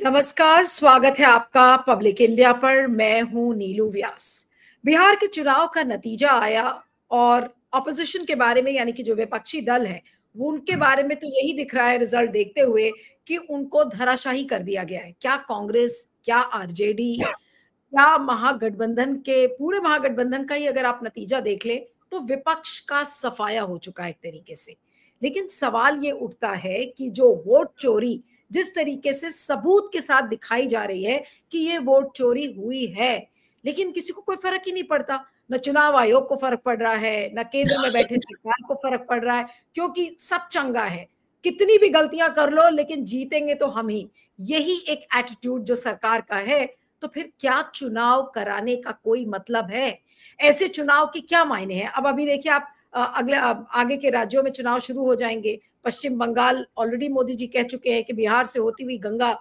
नमस्कार, स्वागत है आपका पब्लिक इंडिया पर। मैं हूं नीलू व्यास। बिहार के चुनाव का नतीजा आया और ऑपोजिशन के बारे में, यानी कि जो विपक्षी दल है, वो उनके बारे में तो यही दिख रहा है रिजल्ट देखते हुए कि उनको धराशाही कर दिया गया है। क्या कांग्रेस, क्या आरजेडी, क्या महागठबंधन के पूरे महागठबंधन का ही अगर आप नतीजा देख ले तो विपक्ष का सफाया हो चुका है एक तरीके से। लेकिन सवाल ये उठता है कि जो वोट चोरी जिस तरीके से सबूत के साथ दिखाई जा रही है कि ये वोट चोरी हुई है, लेकिन किसी को कोई फर्क ही नहीं पड़ता। न चुनाव आयोग को फर्क पड़ रहा है, न केंद्र में बैठे सरकार को फर्क पड़ रहा है, क्योंकि सब चंगा है। कितनी भी गलतियां कर लो लेकिन जीतेंगे तो हम ही। यही एक एटीट्यूड जो सरकार का है, तो फिर क्या चुनाव कराने का कोई मतलब है? ऐसे चुनाव के क्या मायने हैं? अब अभी देखिए आप, आगे के राज्यों में चुनाव शुरू हो जाएंगे। पश्चिम बंगाल, ऑलरेडी मोदी जी कह चुके हैं कि बिहार से होती हुई गंगा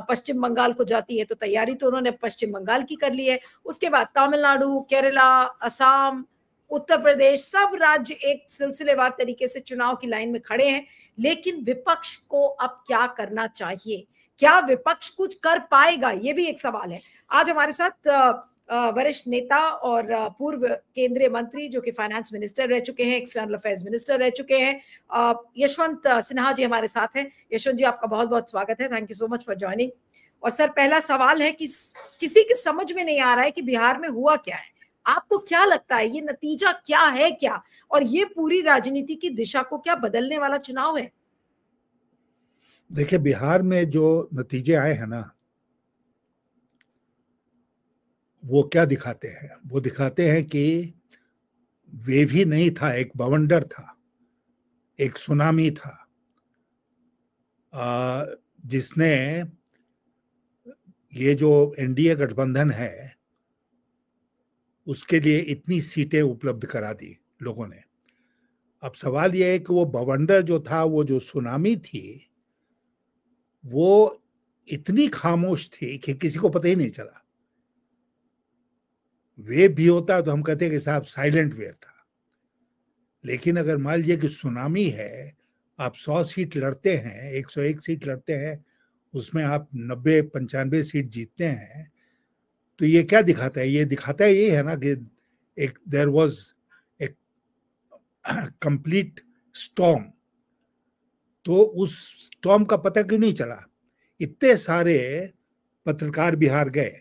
पश्चिम बंगाल को जाती है, तो तैयारी तो उन्होंने पश्चिम बंगाल की कर ली है। उसके बाद तमिलनाडु, केरला, असम, उत्तर प्रदेश, सब राज्य एक सिलसिलेवार तरीके से चुनाव की लाइन में खड़े हैं। लेकिन विपक्ष को अब क्या करना चाहिए? क्या विपक्ष कुछ कर पाएगा? ये भी एक सवाल है। आज हमारे साथ वरिष्ठ नेता और पूर्व केंद्रीय मंत्री, जो कि फाइनेंस मिनिस्टर रह चुके हैं, एक्सटर्नल अफेयर्स मिनिस्टर रह चुके हैं, यशवंत सिन्हा जी हमारे साथ हैं। यशवंत जी, आपका बहुत बहुत स्वागत है। Thank you so much for joining. और सर, पहला सवाल है कि किसी के समझ में नहीं आ रहा है कि बिहार में हुआ क्या है। आपको क्या लगता है, ये नतीजा क्या है, क्या और ये पूरी राजनीति की दिशा को क्या बदलने वाला चुनाव है? देखिए, बिहार में जो नतीजे आए हैं ना, वो क्या दिखाते हैं? वो दिखाते हैं कि वेव ही नहीं था, एक बवंडर था, एक सुनामी था, जिसने ये जो एनडीए गठबंधन है उसके लिए इतनी सीटें उपलब्ध करा दी लोगों ने। अब सवाल यह है कि वो बवंडर जो था, वो जो सुनामी थी, वो इतनी खामोश थी कि किसी को पता ही नहीं चला। वेव भी होता तो हम कहते हैं कि साहब साइलेंट वेव था, लेकिन अगर मान लीजिए कि सुनामी है, आप 100 सीट लड़ते हैं, 101 सीट लड़ते हैं, उसमें आप 90-95 सीट जीतते हैं, तो ये क्या दिखाता है? ये दिखाता है ये है ना कि एक देयर वाज एक कंप्लीट स्टॉर्म। तो उस स्टॉर्म का पता क्यों नहीं चला? इतने सारे पत्रकार बिहार गए।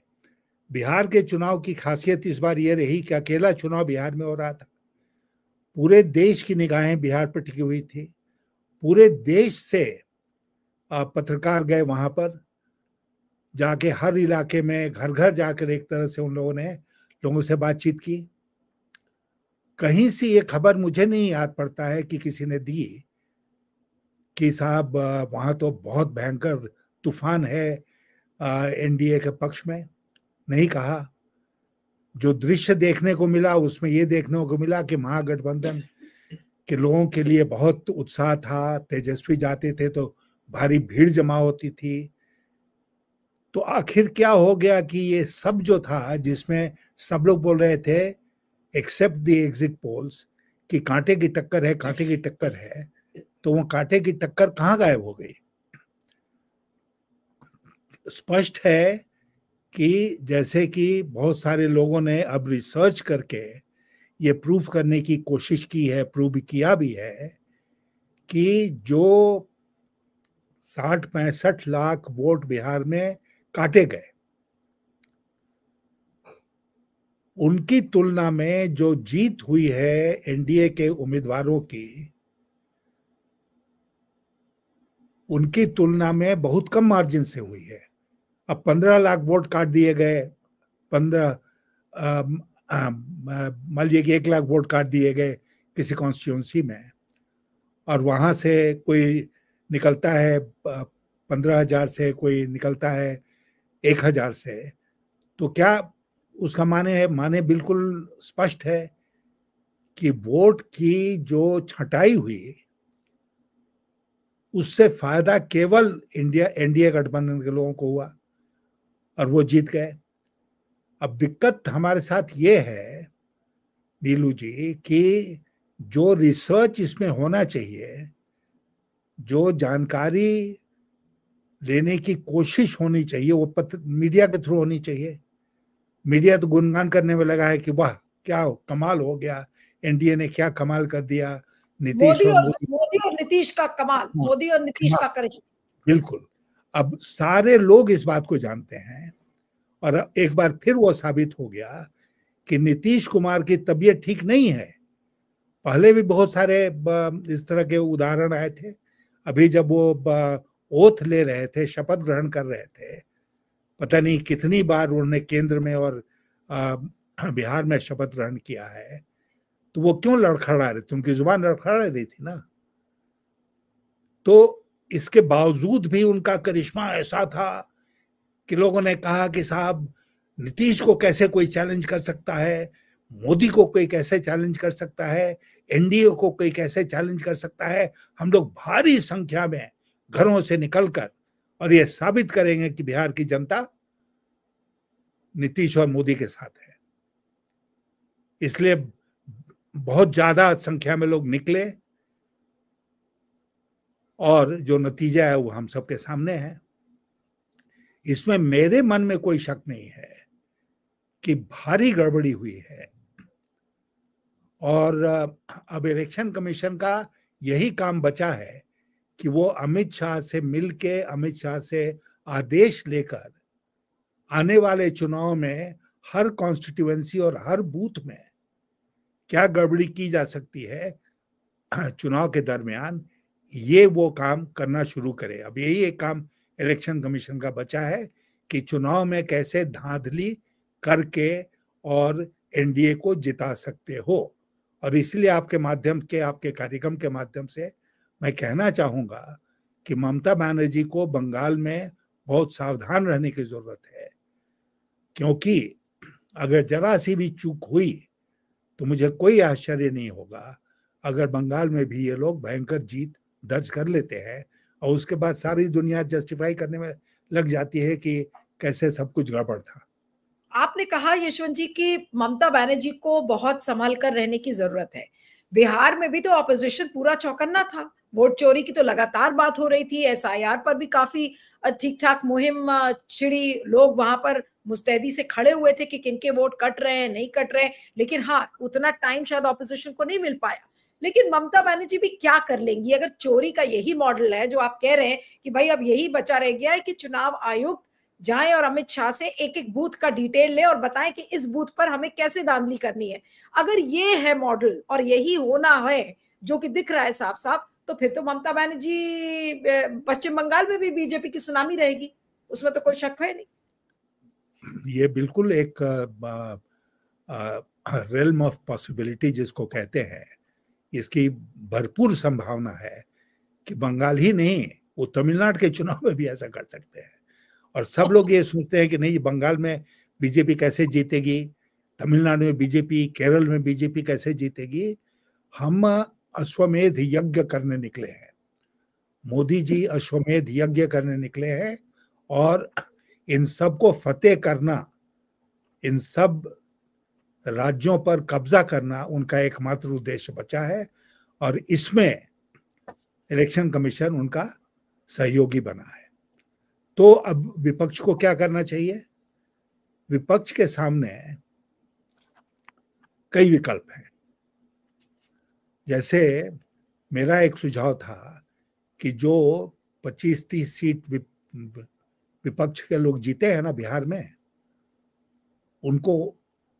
बिहार के चुनाव की खासियत इस बार ये रही कि अकेला चुनाव बिहार में हो रहा था। पूरे देश की निगाहें बिहार पर टिकी हुई थी। पूरे देश से पत्रकार गए वहां पर, जाके हर इलाके में घर घर जाकर एक तरह से उन लोगों ने लोगों से बातचीत की। कहीं से ये खबर मुझे नहीं याद पड़ता है कि किसी ने दी कि साहब वहां तो बहुत भयंकर तूफान है एनडीए के पक्ष में। नहीं कहा। जो दृश्य देखने को मिला उसमें ये देखने को मिला कि महागठबंधन के लोगों के लिए बहुत उत्साह था। तेजस्वी जाते थे तो भारी भीड़ जमा होती थी। तो आखिर क्या हो गया कि ये सब जो था, जिसमें सब लोग बोल रहे थे एक्सेप्ट द एग्जिट पोल्स कि कांटे की टक्कर है, कांटे की टक्कर है, तो वो कांटे की टक्कर कहाँ गायब हो गई? स्पष्ट है कि जैसे कि बहुत सारे लोगों ने अब रिसर्च करके ये प्रूव करने की कोशिश की है, प्रूव किया भी है कि जो 60-65 लाख वोट बिहार में काटे गए, उनकी तुलना में जो जीत हुई है एनडीए के उम्मीदवारों की, उनकी तुलना में बहुत कम मार्जिन से हुई है। अब 15 लाख वोट काट दिए गए, 15 मान लीजिए कि 1 लाख वोट काट दिए गए किसी कॉन्स्टिट्यूंसी में, और वहां से कोई निकलता है 15,000 से, कोई निकलता है 1,000 से, तो क्या उसका माने है? माने बिल्कुल स्पष्ट है कि वोट की जो छटाई हुई उससे फायदा केवल एनडीए गठबंधन के लोगों को हुआ और वो जीत गए। अब दिक्कत हमारे साथ ये है नीलू जी कि जो रिसर्च इसमें होना चाहिए, जो जानकारी लेने की कोशिश होनी चाहिए, वो पत्र मीडिया के थ्रू होनी चाहिए। मीडिया तो गुणगान करने में लगा है कि वाह क्या कमाल हो गया, एनडीए ने क्या कमाल कर दिया, नीतीश और मोदी। मोदी और नीतीश का कमाल, मोदी और नीतीश का करिश्मा। बिल्कुल। अब सारे लोग इस बात को जानते हैं और एक बार फिर वो साबित हो गया कि नीतीश कुमार की तबीयत ठीक नहीं है। पहले भी बहुत सारे इस तरह के उदाहरण आए थे। अभी जब वो ओथ ले रहे थे, शपथ ग्रहण कर रहे थे, पता नहीं कितनी बार उन्होंने केंद्र में और बिहार में शपथ ग्रहण किया है, तो वो क्यों लड़खड़ा रहे थे? उनकी जुबान लड़खड़ा रही थी ना। तो इसके बावजूद भी उनका करिश्मा ऐसा था कि लोगों ने कहा कि साहब नीतीश को कैसे कोई चैलेंज कर सकता है, मोदी को कोई कैसे चैलेंज कर सकता है, एनडीए को कोई कैसे चैलेंज कर सकता है। हम लोग भारी संख्या में घरों से निकलकर और ये साबित करेंगे कि बिहार की जनता नीतीश और मोदी के साथ है। इसलिए बहुत ज्यादा संख्या में लोग निकले और जो नतीजा है वो हम सबके सामने है। इसमें मेरे मन में कोई शक नहीं है कि भारी गड़बड़ी हुई है और अब इलेक्शन कमीशन का यही काम बचा है कि वो अमित शाह से मिलके, अमित शाह से आदेश लेकर आने वाले चुनाव में हर कॉन्स्टिट्यूएंसी और हर बूथ में क्या गड़बड़ी की जा सकती है चुनाव के दरमियान, ये वो काम करना शुरू करे। अब यही एक काम इलेक्शन कमीशन का बचा है कि चुनाव में कैसे धांधली करके और एनडीए को जिता सकते हो। और इसलिए आपके माध्यम के, आपके कार्यक्रम के माध्यम से मैं कहना चाहूंगा कि ममता बनर्जी को बंगाल में बहुत सावधान रहने की जरूरत है, क्योंकि अगर जरा सी भी चूक हुई तो मुझे कोई आश्चर्य नहीं होगा अगर बंगाल में भी ये लोग भयंकर जीत दर्ज कर लेते हैं और उसके बाद सारी दुनिया जस्टिफाई करने में लग जाती है कि कैसे सब कुछ गड़बड़ था। आपने कहा यशवंत जी कि ममता बनर्जी को बहुत संभल कर रहने की जरूरत है। बिहार में भी तो ऑपोजिशन पूरा चौकन्ना था, वोट चोरी की तो लगातार बात हो रही थी, एसआईआर पर भी काफी ठीक ठाक मुहिम छिड़ी, लोग वहां पर मुस्तैदी से खड़े हुए थे कि किनके वोट कट रहे हैं, नहीं कट रहे हैं, लेकिन हाँ उतना टाइम शायद ऑपोजिशन को नहीं मिल पाया। लेकिन ममता बनर्जी भी क्या कर लेंगी अगर चोरी का यही मॉडल है जो आप कह रहे हैं कि भाई अब यही बचा रह गया है कि चुनाव आयुक्त जाएं और अमित शाह से एक एक बूथ का डिटेल ले और बताएं कि इस बूथ पर हमें कैसे धांधली करनी है। अगर ये है मॉडल और यही होना है जो कि दिख रहा है साफ साफ, तो फिर तो ममता बनर्जी पश्चिम बंगाल में भी बीजेपी की सुनामी रहेगी, उसमें तो कोई शक है नहीं। ये बिल्कुल एक रेल्म ऑफ पॉसिबिलिटी जिसको कहते हैं, इसकी भरपूर संभावना है कि बंगाल ही नहीं, वो तमिलनाडु के चुनाव में भी ऐसा कर सकते हैं। और सब लोग ये सोचते हैं कि नहीं बंगाल में बीजेपी कैसे जीतेगी, तमिलनाडु में बीजेपी, केरल में बीजेपी कैसे जीतेगी। हम अश्वमेध यज्ञ करने निकले हैं, मोदी जी अश्वमेध यज्ञ करने निकले हैं और इन सब को फतेह करना, इन सब राज्यों पर कब्जा करना उनका एकमात्र उद्देश्य बचा है और इसमें इलेक्शन कमीशन उनका सहयोगी बना है। तो अब विपक्ष को क्या करना चाहिए? विपक्ष के सामने कई विकल्प हैं। जैसे मेरा एक सुझाव था कि जो 25-30 सीट विपक्ष के लोग जीते हैं ना बिहार में, उनको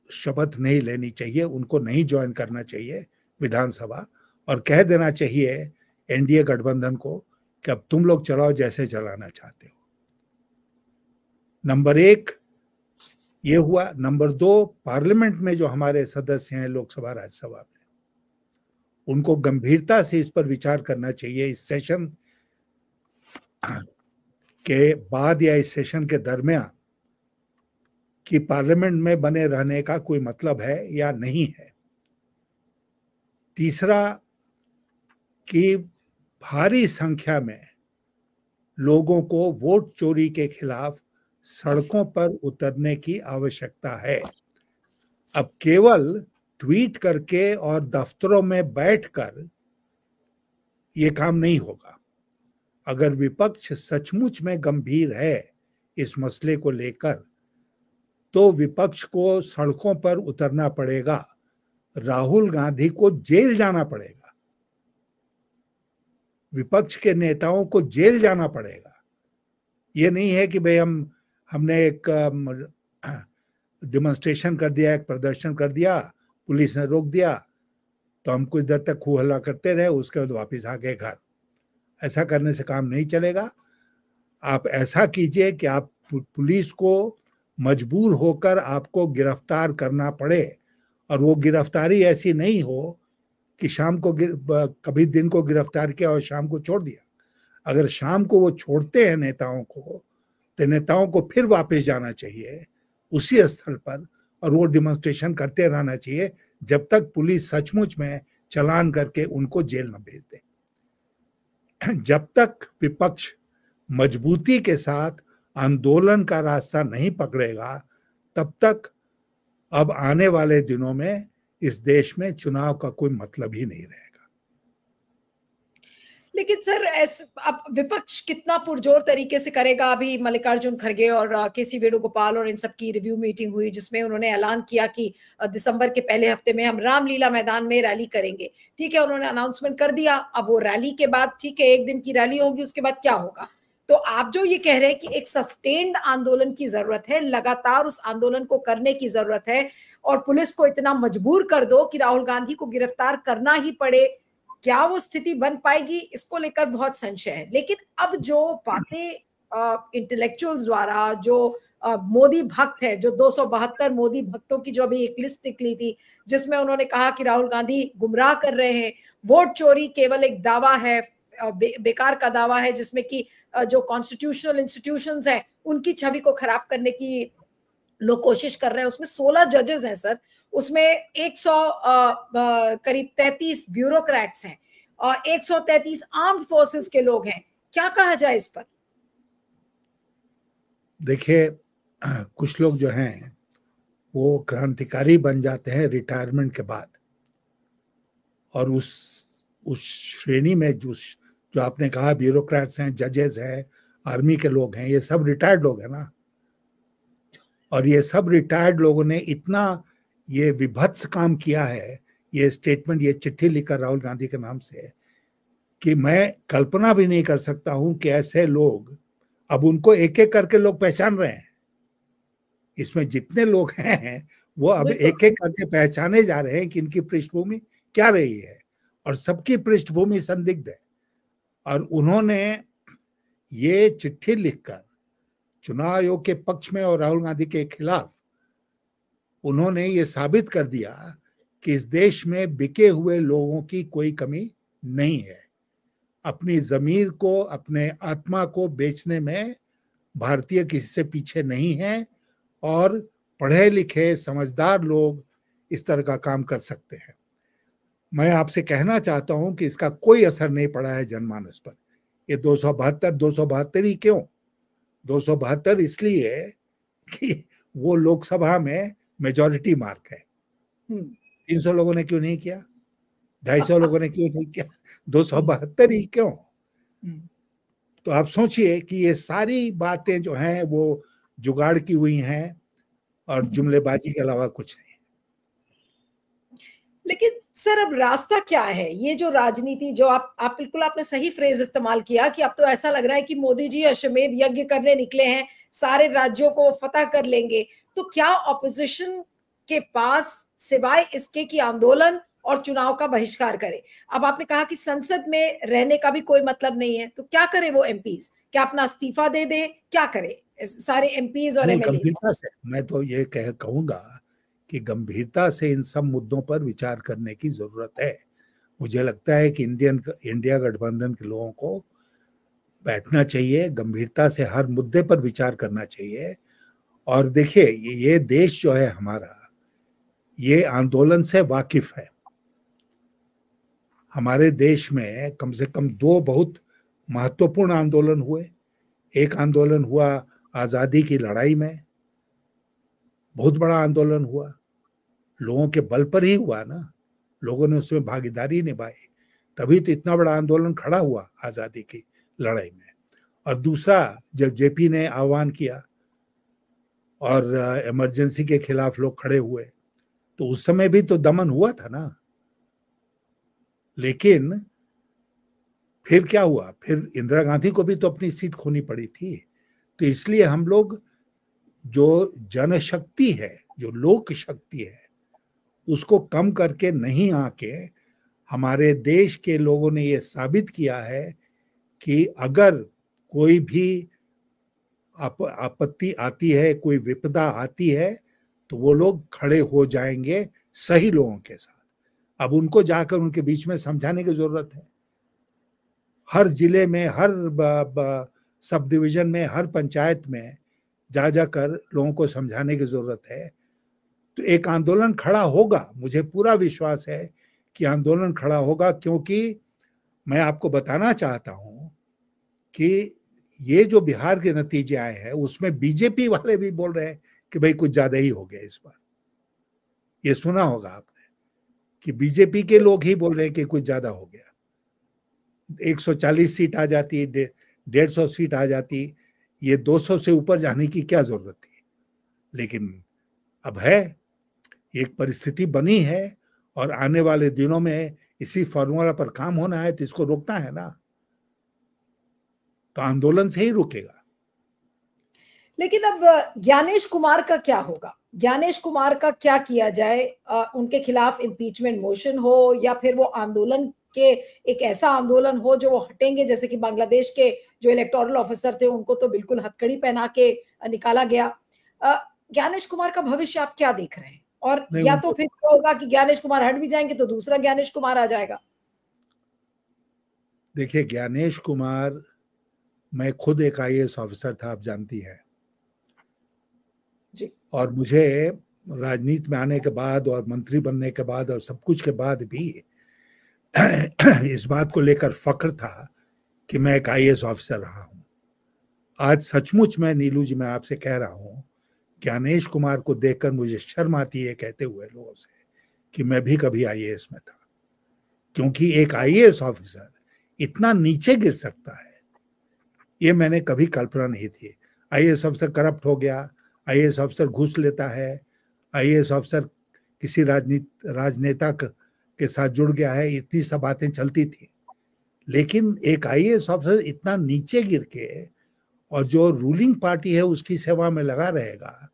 शपथ नहीं लेनी चाहिए, उनको नहीं ज्वाइन करना चाहिए विधानसभा, और कह देना चाहिए एनडीए गठबंधन को कि अब तुम लोग चलाओ जैसे चलाना चाहते हो। नंबर 1 ये हुआ। नंबर 2, पार्लियामेंट में जो हमारे सदस्य हैं लोकसभा राज्यसभा में, उनको गंभीरता से इस पर विचार करना चाहिए इस सेशन के बाद या इस सेशन के दरमियान कि पार्लियामेंट में बने रहने का कोई मतलब है या नहीं है। तीसरा कि भारी संख्या में लोगों को वोट चोरी के खिलाफ सड़कों पर उतरने की आवश्यकता है। अब केवल ट्वीट करके और दफ्तरों में बैठकर ये काम नहीं होगा। अगर विपक्ष सचमुच में गंभीर है इस मसले को लेकर, तो विपक्ष को सड़कों पर उतरना पड़ेगा, राहुल गांधी को जेल जाना पड़ेगा, विपक्ष के नेताओं को जेल जाना पड़ेगा। ये नहीं है कि भाई हमने एक डेमोन्स्ट्रेशन कर दिया, एक प्रदर्शन कर दिया, पुलिस ने रोक दिया तो हम कुछ देर तक खूब हल्ला करते रहे, उसके बाद वापस आ गए घर। ऐसा करने से काम नहीं चलेगा। आप ऐसा कीजिए कि आप पुलिस को मजबूर होकर आपको गिरफ्तार करना पड़े, और वो गिरफ्तारी ऐसी नहीं हो कि शाम को कभी दिन को गिरफ्तार किया और शाम को छोड़ दिया। अगर शाम को वो छोड़ते हैं नेताओं को, तो नेताओं को फिर वापस जाना चाहिए उसी स्थल पर, और वो डेमोन्स्ट्रेशन करते रहना चाहिए जब तक पुलिस सचमुच में चालान करके उनको जेल न भेज दे। जब तक विपक्ष मजबूती के साथ आंदोलन का रास्ता नहीं पकड़ेगा, तब तक अब आने वाले दिनों में इस देश में चुनाव का कोई मतलब ही नहीं रहेगा। लेकिन सर अब विपक्ष कितना पुरजोर तरीके से करेगा? अभी मल्लिकार्जुन खड़गे और केसी वेणुगोपाल और इन सब की रिव्यू मीटिंग हुई, जिसमें उन्होंने ऐलान किया कि दिसंबर के पहले हफ्ते में हम रामलीला मैदान में रैली करेंगे। ठीक है, उन्होंने अनाउंसमेंट कर दिया। अब वो रैली के बाद, ठीक है, एक दिन की रैली होगी, उसके बाद क्या होगा? तो आप जो ये कह रहे हैं कि एक सस्टेन्ड आंदोलन की जरूरत है, लगातार उस आंदोलन को करने की जरूरत है, और पुलिस को इतना मजबूर कर दो कि राहुल गांधी को गिरफ्तार करना ही पड़े, क्या वो स्थिति बन पाएगी? इसको लेकर बहुत संशय है। लेकिन अब जो बातें इंटेलेक्चुअल्स द्वारा, जो मोदी भक्त है, जो 272 मोदी भक्तों की जो अभी एक लिस्ट निकली थी, जिसमें उन्होंने कहा कि राहुल गांधी गुमराह कर रहे हैं, वोट चोरी केवल एक दावा है, बेकार का दावा है, जिसमें कि जो कॉन्स्टिट्यूशनल इंस्टीट्यूशंस हैं उनकी छवि को खराब करने की लोग कोशिश कर रहे हैं। उसमें 16 जजेस हैं सर, उसमें 100 करीब 33 ब्यूरोक्रेट्स हैं और 133 आर्म्ड फोर्सेस के लोग हैं। क्या कहा जाए इस पर? देखिए, कुछ लोग जो हैं वो क्रांतिकारी बन जाते हैं रिटायरमेंट के बाद, और उस श्रेणी में जो आपने कहा ब्यूरोक्रेट्स हैं, जजेस हैं, आर्मी के लोग हैं, ये सब रिटायर्ड लोग हैं ना। और ये सब रिटायर्ड लोगों ने इतना ये विभत्स काम किया है, ये स्टेटमेंट, ये चिट्ठी लिखकर राहुल गांधी के नाम से, कि मैं कल्पना भी नहीं कर सकता हूं कि ऐसे लोग, अब उनको एक एक करके लोग पहचान रहे हैं। इसमें जितने लोग हैं वो अब एक एक करके पहचाने जा रहे हैं कि इनकी पृष्ठभूमि क्या रही है, और सबकी पृष्ठभूमि संदिग्ध है। और उन्होंने ये चिट्ठी लिखकर चुनाव आयोग के पक्ष में और राहुल गांधी के खिलाफ उन्होंने ये साबित कर दिया कि इस देश में बिके हुए लोगों की कोई कमी नहीं है। अपनी जमीर को, अपने आत्मा को बेचने में भारतीय किसी से पीछे नहीं है, और पढ़े लिखे समझदार लोग इस तरह का काम कर सकते हैं। मैं आपसे कहना चाहता हूं कि इसका कोई असर नहीं पड़ा है जनमानस पर। ये 272 ही क्यों? 272 इसलिए कि वो लोकसभा में मेजॉरिटी मार्क है। 300 लोगों ने क्यों नहीं किया? 250 लोगों ने क्यों नहीं किया? 272 ही क्यों? तो आप सोचिए कि ये सारी बातें जो हैं वो जुगाड़ की हुई हैं और जुमलेबाजी के अलावा कुछ नहीं। लेकिन सर अब रास्ता क्या है? ये जो राजनीति, जो आप बिल्कुल, आपने सही फ्रेज इस्तेमाल किया कि अब तो ऐसा लग रहा है कि मोदी जी अश्वमेध यज्ञ करने निकले हैं, सारे राज्यों को फतह कर लेंगे। तो क्या ऑपोजिशन के पास सिवाय इसके कि आंदोलन और चुनाव का बहिष्कार करे? अब आपने कहा कि संसद में रहने का भी कोई मतलब नहीं है, तो क्या करे वो एमपीज? क्या अपना इस्तीफा दे दे? क्या करे सारे एमपीज और एमएलए? गंभीरता से मैं तो ये कहूंगा कि गंभीरता से इन सब मुद्दों पर विचार करने की जरूरत है। मुझे लगता है कि इंडिया गठबंधन के लोगों को बैठना चाहिए, गंभीरता से हर मुद्दे पर विचार करना चाहिए। और देखिए, ये देश जो है हमारा, ये आंदोलन से वाकिफ है। हमारे देश में कम से कम 2 बहुत महत्वपूर्ण आंदोलन हुए। एक आंदोलन हुआ आजादी की लड़ाई में, बहुत बड़ा आंदोलन हुआ, लोगों के बल पर ही हुआ ना, लोगों ने उसमें भागीदारी निभाई, तभी तो इतना बड़ा आंदोलन खड़ा हुआ आजादी की लड़ाई में। और दूसरा, जब जेपी ने आह्वान किया और इमरजेंसी के खिलाफ लोग खड़े हुए, तो उस समय भी तो दमन हुआ था ना। लेकिन फिर क्या हुआ, फिर इंदिरा गांधी को भी तो अपनी सीट खोनी पड़ी थी। तो इसलिए हम लोग, जो जनशक्ति है, जो लोक शक्ति है, उसको कम करके नहीं आके हमारे देश के लोगों ने ये साबित किया है कि अगर कोई भी आपत्ति आती है, कोई विपदा आती है, तो वो लोग खड़े हो जाएंगे सही लोगों के साथ। अब उनको जाकर उनके बीच में समझाने की जरूरत है। हर जिले में, हर सब डिवीजन में, हर पंचायत में जा जाकर लोगों को समझाने की जरूरत है। तो एक आंदोलन खड़ा होगा, मुझे पूरा विश्वास है कि आंदोलन खड़ा होगा, क्योंकि मैं आपको बताना चाहता हूं कि ये जो बिहार के नतीजे आए हैं, उसमें बीजेपी वाले भी बोल रहे हैं कि भाई कुछ ज्यादा ही हो गया इस बार। ये सुना होगा आपने कि बीजेपी के लोग ही बोल रहे हैं कि कुछ ज्यादा हो गया। 140 सीट आ जाती, 150 सीट आ जाती, ये 200 से ऊपर जाने की क्या जरूरत थी। लेकिन अब है, एक परिस्थिति बनी है, और आने वाले दिनों में इसी फॉर्मूला पर काम होना है, तो इसको रोकना है ना, तो आंदोलन से ही रुकेगा। लेकिन अब ज्ञानेश कुमार का क्या होगा? ज्ञानेश कुमार का क्या किया जाए? उनके खिलाफ इम्पीचमेंट मोशन हो, या फिर वो आंदोलन के एक ऐसा आंदोलन हो जो वो हटेंगे, जैसे कि बांग्लादेश के जो इलेक्टोरल ऑफिसर थे उनको तो बिल्कुल हथकड़ी पहना के निकाला गया। ज्ञानेश कुमार का भविष्य आप क्या देख रहे हैं? और या तो फिर होगा कि ज्ञानेश कुमार हट भी जाएंगे तो दूसरा ज्ञानेश कुमार आ जाएगा? देखिए, ज्ञानेश कुमार, मैं खुद एक IAS ऑफिसर था, आप जानती हैं जी। और मुझे राजनीति में आने के बाद और मंत्री बनने के बाद और सब कुछ के बाद भी इस बात को लेकर फख्र था कि मैं एक IAS ऑफिसर रहा हूं। आज सचमुच मैं, नीलू जी, मैं आपसे कह रहा हूं, ज्ञानेश कुमार को देखकर मुझे शर्म आती है कहते हुए लोगों से कि मैं भी कभी IAS में था। क्योंकि एक IAS ऑफिसर इतना नीचे गिर सकता है, ये मैंने कभी कल्पना नहीं थी। IAS ऑफिसर करप्ट हो गया, IAS ऑफिसर घूस लेता है, IAS ऑफिसर किसी राजनेता के साथ जुड़ गया है, इतनी सब बातें चलती थी। लेकिन एक IAS ऑफिसर इतना नीचे गिर के, और जो रूलिंग पार्टी है उसकी सेवा में लगा रहेगा,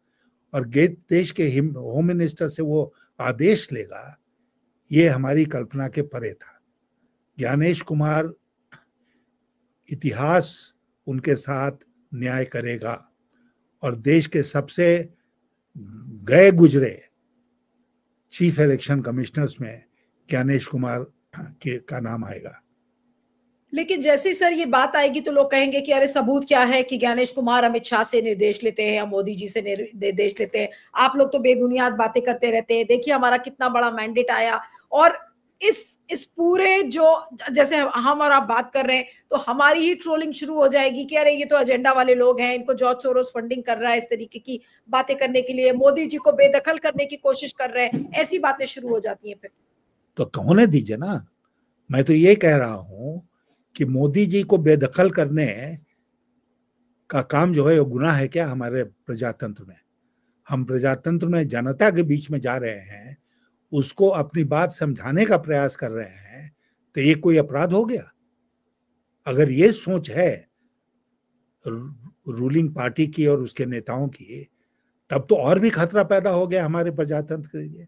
और देश के होम मिनिस्टर से वो आदेश लेगा, ये हमारी कल्पना के परे था। ज्ञानेश कुमार, इतिहास उनके साथ न्याय करेगा, और देश के सबसे गए गुजरे चीफ इलेक्शन कमिश्नर्स में ज्ञानेश कुमार का नाम आएगा। लेकिन जैसे ही सर ये बात आएगी तो लोग कहेंगे कि अरे सबूत क्या है कि ज्ञानेश कुमार अमित शाह से निर्देश लेते हैं या मोदी जी से निर्देश लेते हैं? आप लोग तो बेबुनियाद बातें करते रहते हैं। देखिए हमारा कितना बड़ा मैंडेट आया, और इस पूरे जो, जैसे हम और आप बात कर रहे हैं तो हमारी ही ट्रोलिंग शुरू हो जाएगी कि अरे ये तो एजेंडा वाले लोग हैं, इनको जॉर्ज सोरोस फंडिंग कर रहा है इस तरीके की बातें करने के लिए, मोदी जी को बेदखल करने की कोशिश कर रहे हैं, ऐसी बातें शुरू हो जाती हैं। फिर तो होने दीजिए ना। मैं तो ये कह रहा हूं कि मोदी जी को बेदखल करने का काम जो है वो गुनाह है क्या हमारे प्रजातंत्र में? हम प्रजातंत्र में जनता के बीच में जा रहे हैं, उसको अपनी बात समझाने का प्रयास कर रहे हैं, तो ये कोई अपराध हो गया? अगर ये सोच है रूलिंग पार्टी की और उसके नेताओं की, तब तो और भी खतरा पैदा हो गया हमारे प्रजातंत्र के लिए।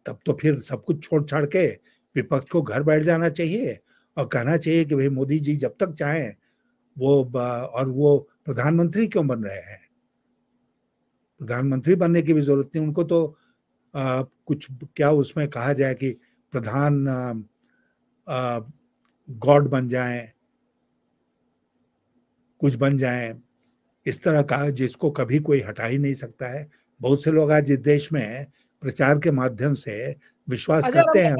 तब तो फिर सब कुछ छोड़ छाड़ के विपक्ष को घर बैठ जाना चाहिए और कहना चाहिए कि भाई मोदी जी जब तक चाहें वो, और वो प्रधानमंत्री क्यों बन रहे हैं? प्रधानमंत्री बनने की भी जरूरत नहीं उनको, तो कुछ क्या उसमें कहा जाए कि प्रधान गॉड बन जाएं, कुछ बन जाएं, इस तरह का जिसको कभी कोई हटा ही नहीं सकता है। बहुत से लोग आज इस देश में प्रचार के माध्यम से विश्वास करते हैं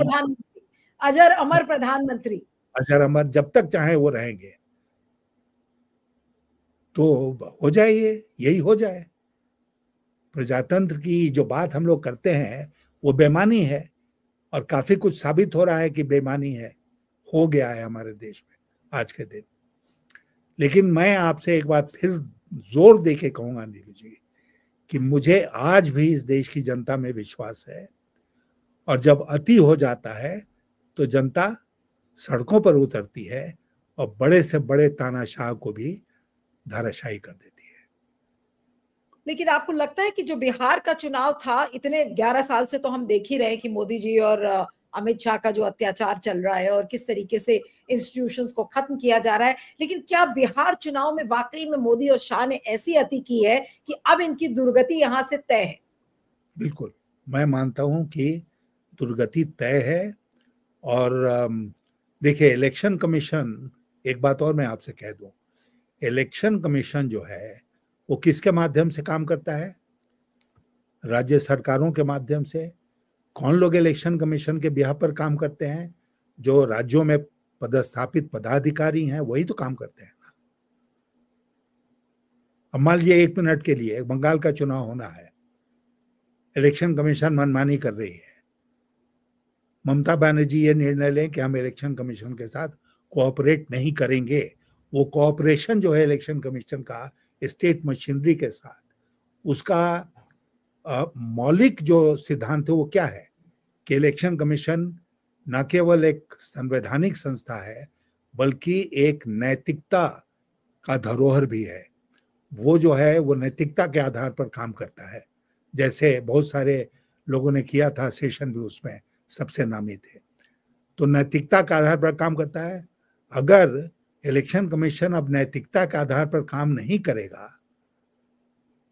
अजर अमर प्रधानमंत्री, अजर अमर जब तक चाहे वो रहेंगे। तो हो जाए, यही हो जाए। प्रजातंत्र की जो बात हम लोग करते हैं वो बेईमानी है, और काफी कुछ साबित हो रहा है कि बेईमानी है, हो गया है हमारे देश में आज के दिन। लेकिन मैं आपसे एक बात फिर जोर दे के कहूंगा नीलू जी कि मुझे आज भी इस देश की जनता में विश्वास है, और जब अति हो जाता है तो जनता सड़कों पर उतरती है और बड़े से बड़े तानाशाह को भी धाराशाही कर देती है। लेकिन आपको लगता है कि जो बिहार का चुनाव था, इतने 11 साल से तो हम देख ही रहे हैं कि मोदी जी और अमित शाह का जो अत्याचार चल रहा है और किस तरीके से इंस्टीट्यूशंस को खत्म किया जा रहा है, लेकिन क्या बिहार चुनाव में वाकई में मोदी और शाह ने ऐसी अति की है कि अब इनकी दुर्गति यहां से तय है? बिल्कुल, मैं मानता हूं कि दुर्गति तय है। और देखिए, इलेक्शन कमीशन, एक बात और मैं आपसे कह दूं, इलेक्शन कमीशन जो है वो किसके माध्यम से काम करता है? राज्य सरकारों के माध्यम से। कौन लोग इलेक्शन कमीशन के बिहाफ पर काम करते हैं? जो राज्यों में पदस्थापित पदाधिकारी हैं, वही तो काम करते हैं ना। अब मान लीजिए 1 मिनट के लिए बंगाल का चुनाव होना है, इलेक्शन कमीशन मनमानी कर रही है, ममता बनर्जी ये निर्णय लें कि हम इलेक्शन कमीशन के साथ कोऑपरेट नहीं करेंगे। वो कोऑपरेशन जो है इलेक्शन कमीशन का स्टेट मशीनरी के साथ, उसका मौलिक जो सिद्धांत है वो क्या है कि इलेक्शन कमीशन न केवल एक संवैधानिक संस्था है बल्कि एक नैतिकता का धरोहर भी है। वो जो है वो नैतिकता के आधार पर काम करता है, जैसे बहुत सारे लोगों ने किया था, सेशन भी उसमें सबसे नामी थे। तो नैतिकता के आधार पर काम करता है। अगर इलेक्शन कमीशन अब नैतिकता के आधार पर काम नहीं करेगा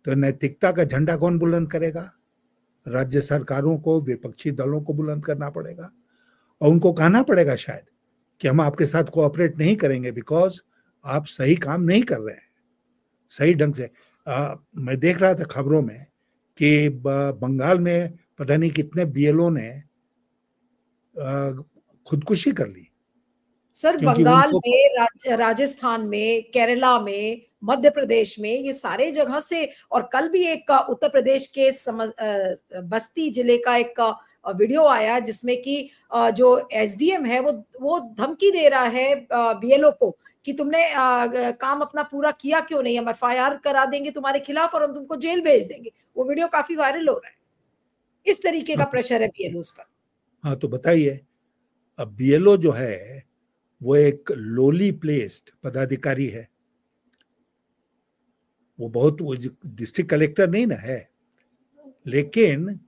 तो नैतिकता का झंडा कौन बुलंद करेगा? राज्य सरकारों को, विपक्षी दलों को बुलंद करना पड़ेगा और उनको कहना पड़ेगा शायद कि हम आपके साथ कोऑपरेट नहीं करेंगे बिकॉज आप सही काम नहीं कर रहे हैं सही ढंग से। मैं देख रहा था खबरों में कि बंगाल में पता नहीं कितने बीएलओ ने खुदकुशी कर ली। सर, बंगाल में, राजस्थान में, केरला में, मध्य प्रदेश में, ये सारे जगह से, और कल भी एक उत्तर प्रदेश के बस्ती जिले का एक वीडियो आया जिसमें कि जो एसडीएम है वो धमकी दे रहा है बीएलओ को कि तुमने काम अपना पूरा किया क्यों नहीं, हम एफआईआर करा देंगे तुम्हारे खिलाफ और हम तुमको जेल भेज देंगे। वो वीडियो काफी वायरल हो रहा है। इस तरीके का प्रेशर है बीएलओ पर। हाँ, तो बताइए, अब बीएलओ जो है वो एक लोली प्लेस्ड पदाधिकारी है, वो बहुत डिस्ट्रिक्ट कलेक्टर नहीं ना है, लेकिन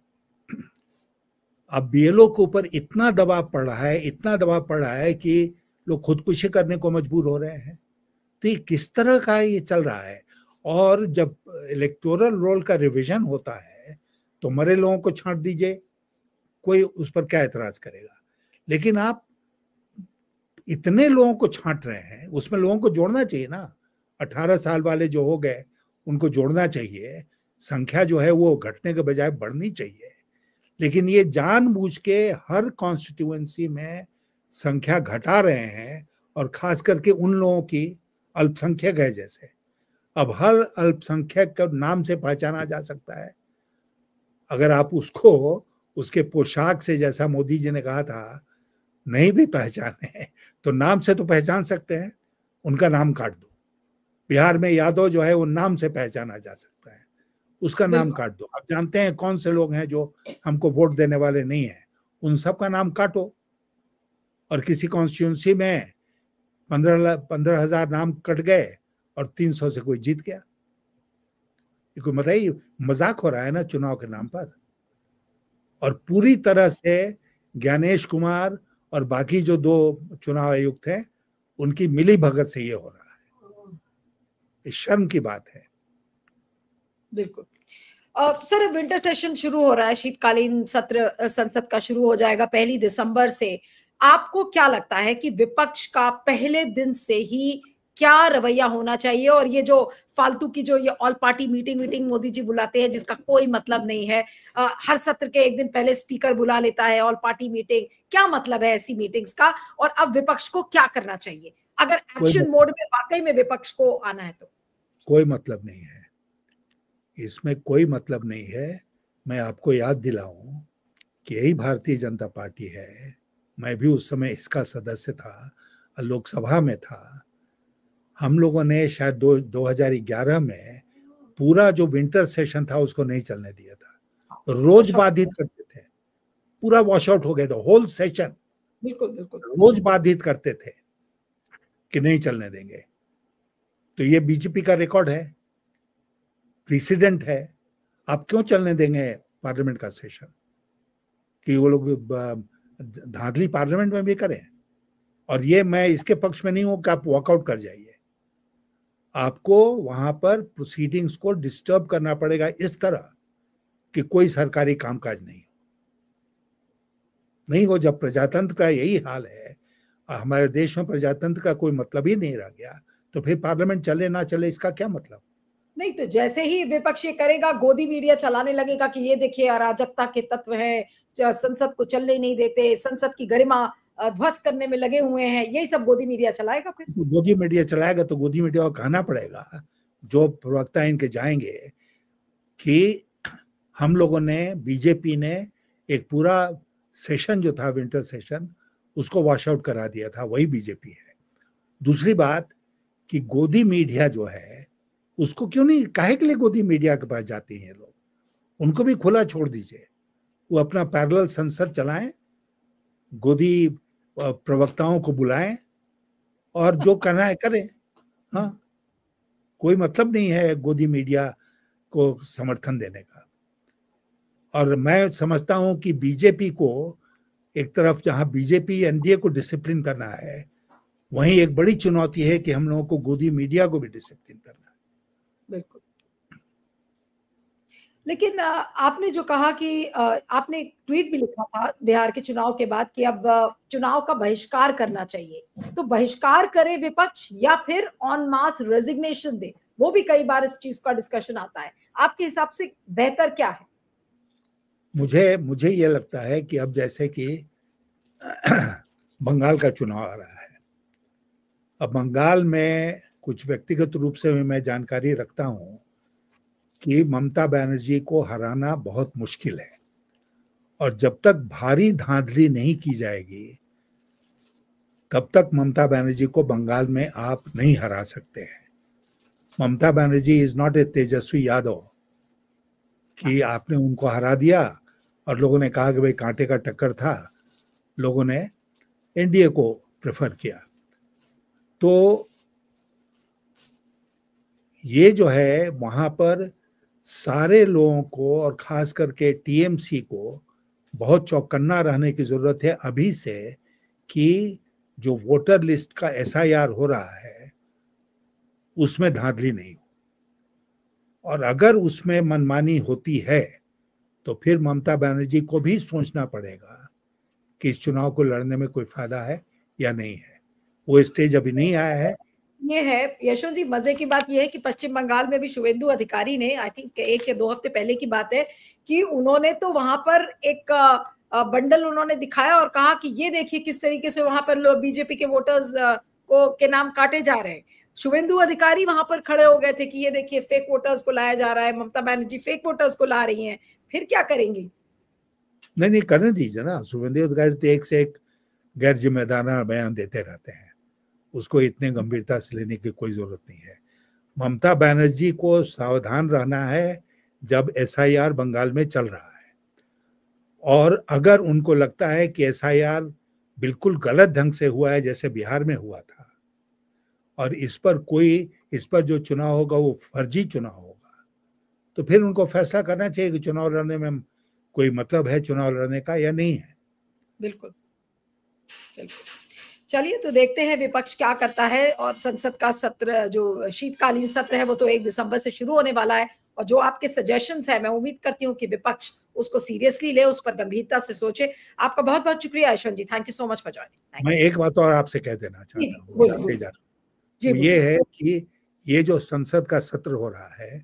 अब बीएलओ के ऊपर इतना दबाव पड़ रहा है कि लोग खुदकुशी करने को मजबूर हो रहे हैं। तो ये किस तरह का ये चल रहा है? और जब इलेक्टोरल रोल का रिवीजन होता है तो मरे लोगों को छांट दीजिए, कोई उस पर क्या एतराज करेगा। लेकिन आप इतने लोगों को छांट रहे हैं, उसमें लोगों को जोड़ना चाहिए ना। 18 साल वाले जो हो गए उनको जोड़ना चाहिए, संख्या जो है वो घटने के बजाय बढ़नी चाहिए। लेकिन ये जानबूझ के हर कॉन्स्टिट्यूएंसी में संख्या घटा रहे हैं, और खास करके उन लोगों की, अल्पसंख्यक है जैसे। अब हर अल्पसंख्यक का नाम से पहचाना जा सकता है। अगर आप उसको उसके पोशाक से, जैसा मोदी जी ने कहा था, नहीं भी पहचाने तो नाम से तो पहचान सकते हैं। उनका नाम काट दो। बिहार में यादव जो है वो नाम से पहचाना जा सकता है, उसका नाम काट दो। आप जानते हैं कौन से लोग हैं जो हमको वोट देने वाले नहीं हैं, उन सब का नाम काटो। और किसी कॉन्स्टिट्यूंसी में 15,000 नाम कट गए और 300 से कोई जीत गया। ये कोई बताइए, मजाक हो रहा है ना चुनाव के नाम पर। और पूरी तरह से ज्ञानेश कुमार और बाकी जो 2 चुनाव आयुक्त हैं उनकी मिली भगत से ये हो रहा है। ये शर्म की बात है। बिल्कुल। सर, विंटर सेशन शुरू हो रहा है, शीतकालीन सत्र संसद का शुरू हो जाएगा 1 दिसंबर से। आपको क्या लगता है कि विपक्ष का पहले दिन से ही क्या रवैया होना चाहिए? और ये जो फालतू की जो ये all party meeting Modi ji बुलाते हैं जिसका कोई मतलब नहीं है, हर सत्र के 1 दिन पहले स्पीकर बुला लेता है ऑल पार्टी मीटिंग, क्या मतलब है ऐसी मीटिंग्स का? और अब विपक्ष को क्या करना चाहिए अगर एक्शन मोड में वाकई में विपक्ष को आना है तो? कोई मतलब नहीं है, इसमें कोई मतलब नहीं है। मैं आपको याद दिलाऊं कि यही भारतीय जनता पार्टी है। मैं भी उस समय इसका सदस्य था, लोकसभा में था। हम लोगों ने शायद 2011 में पूरा जो विंटर सेशन था उसको नहीं चलने दिया था, रोज बाधित करते थे, पूरा वॉश आउट हो गया था होल सेशन, बिल्कुल बिल्कुल रोज बाधित करते थे कि नहीं चलने देंगे। तो ये बीजेपी का रिकॉर्ड है, प्रेसिडेंट है। आप क्यों चलने देंगे पार्लियामेंट का सेशन कि वो लोग धांधली पार्लियामेंट में भी करें? और ये मैं इसके पक्ष में नहीं हूं कि आप वॉकआउट कर जाइए, आपको वहां पर प्रोसीडिंग्स को डिस्टर्ब करना पड़ेगा इस तरह कि कोई सरकारी कामकाज नहीं हो। जब प्रजातंत्र का यही हाल है, हमारे देश में प्रजातंत्र का कोई मतलब ही नहीं रह गया, तो फिर पार्लियामेंट चले ना चले इसका क्या मतलब? नहीं, तो जैसे ही विपक्ष ये करेगा, गोदी मीडिया चलाने लगेगा कि ये देखिए अराजकता के तत्व हैं, संसद को चलने नहीं देते, संसद की गरिमा ध्वस्त करने में लगे हुए हैं, यही सब गोदी मीडिया चलाएगा। फिर गोदी मीडिया चलाएगा तो गोदी मीडिया को कहना पड़ेगा, जो प्रवक्ता इनके जाएंगे, कि हम लोगों ने, बीजेपी ने एक पूरा सेशन जो था विंटर सेशन उसको वॉश आउट करा दिया था, वही बीजेपी है। दूसरी बात कि गोदी मीडिया जो है उसको क्यों नहीं, काहे के लिए गोदी मीडिया के पास जाते हैं लोग? उनको भी खुला छोड़ दीजिए, वो अपना पैरेलल संसद चलाएं, गोदी प्रवक्ताओं को बुलाएं और जो करना है करें। हाँ, कोई मतलब नहीं है गोदी मीडिया को समर्थन देने का। और मैं समझता हूं कि बीजेपी को एक तरफ, जहां बीजेपी एनडीए को डिसिप्लिन करना है, वहीं एक बड़ी चुनौती है कि हम लोगों को गोदी मीडिया को भी डिसिप्लिन करना है। बिल्कुल। लेकिन आपने जो कहा कि आपने एक ट्वीट भी लिखा था बिहार के चुनाव के बाद कि अब चुनाव का बहिष्कार करना चाहिए, तो बहिष्कार करे विपक्ष या फिर ऑन मास रेजिग्नेशन दे? वो भी कई बार इस चीज का डिस्कशन आता है, आपके हिसाब से बेहतर क्या है? मुझे ये लगता है कि अब जैसे कि बंगाल का चुनाव आ रहा है, अब बंगाल में कुछ व्यक्तिगत रूप से मैं जानकारी रखता हूं कि ममता बनर्जी को हराना बहुत मुश्किल है, और जब तक भारी धांधली नहीं की जाएगी तब तक ममता बनर्जी को बंगाल में आप नहीं हरा सकते हैं। Mamata Banerjee is not a Tejashwi Yadav कि आपने उनको हरा दिया और लोगों ने कहा कि भाई कांटे का टक्कर था, लोगों ने एनडीए को प्रेफर किया। तो ये जो है, वहां पर सारे लोगों को और खास करके टीएमसी को बहुत चौकन्ना रहने की जरूरत है अभी से, कि जो वोटर लिस्ट का एसआईआर हो रहा है उसमें धांधली नहीं हो, और अगर उसमें मनमानी होती है तो फिर ममता बनर्जी को भी सोचना पड़ेगा कि इस चुनाव को लड़ने में कोई फायदा है या नहीं है। वो स्टेज अभी नहीं आया है। ये है यशवंत जी, मजे की बात ये है कि पश्चिम बंगाल में भी शुवेंदु अधिकारी ने, आई थिंक 1 या 2 हफ्ते पहले की बात है, कि उन्होंने तो वहां पर एक बंडल उन्होंने दिखाया और कहा कि ये देखिए किस तरीके से वहां पर लोग बीजेपी के वोटर्स को के नाम काटे जा रहे हैं। शुवेंदु अधिकारी वहां पर खड़े हो गए थे कि ये देखिए फेक वोटर्स को लाया जा रहा है, ममता बनर्जी फेक वोटर्स को ला रही हैं, फिर क्या करेंगी? नहीं करने दीजिए ना, शुवेंदु अधिकारी तो एक से एक गैर जिम्मेदाराना बयान देते रहते हैं, उसको इतने गंभीरता से लेने की कोई जरूरत नहीं है। ममता बनर्जी को सावधान रहना है जब एसआईआर बंगाल में चल रहा है, और अगर उनको लगता है कि एसआईआर बिल्कुल गलत ढंग से हुआ है जैसे बिहार में हुआ था, और इस पर जो चुनाव होगा वो फर्जी चुनाव होगा, तो फिर उनको फैसला करना चाहिए कि चुनाव लड़ने में कोई मतलब है चुनाव लड़ने का या नहीं है। बिल्कुल बिल्कुल। चलिए, तो देखते हैं विपक्ष क्या करता है, और संसद का सत्र, जो शीतकालीन सत्र है, वो तो 1 दिसंबर से शुरू होने वाला है, और जो आपके सजेशंस है मैं उम्मीद करती हूँ कि विपक्ष उसको सीरियसली ले, उस पर गंभीरता से सोचे। आपका बहुत बहुत शुक्रिया Yashwant ji, thank you so much for joining. मैं एक बात और आपसे कह देना चाहता हूँ जाते जाते, तो ये है कि ये जो संसद का सत्र हो रहा है,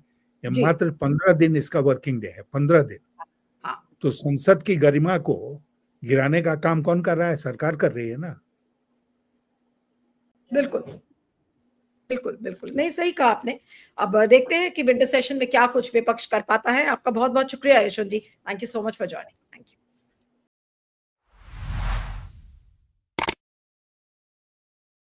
ये मात्र 15 दिन इसका वर्किंग डे है, 15 दिन। तो संसद की गरिमा को गिराने का काम कौन कर रहा है? सरकार कर रही है ना। बिल्कुल बिल्कुल बिल्कुल, नहीं सही कहा आपने। अब देखते हैं कि विंटर सेशन में क्या कुछ विपक्ष कर पाता है। आपका बहुत बहुत शुक्रिया Yashwant ji, thank you so much for joining.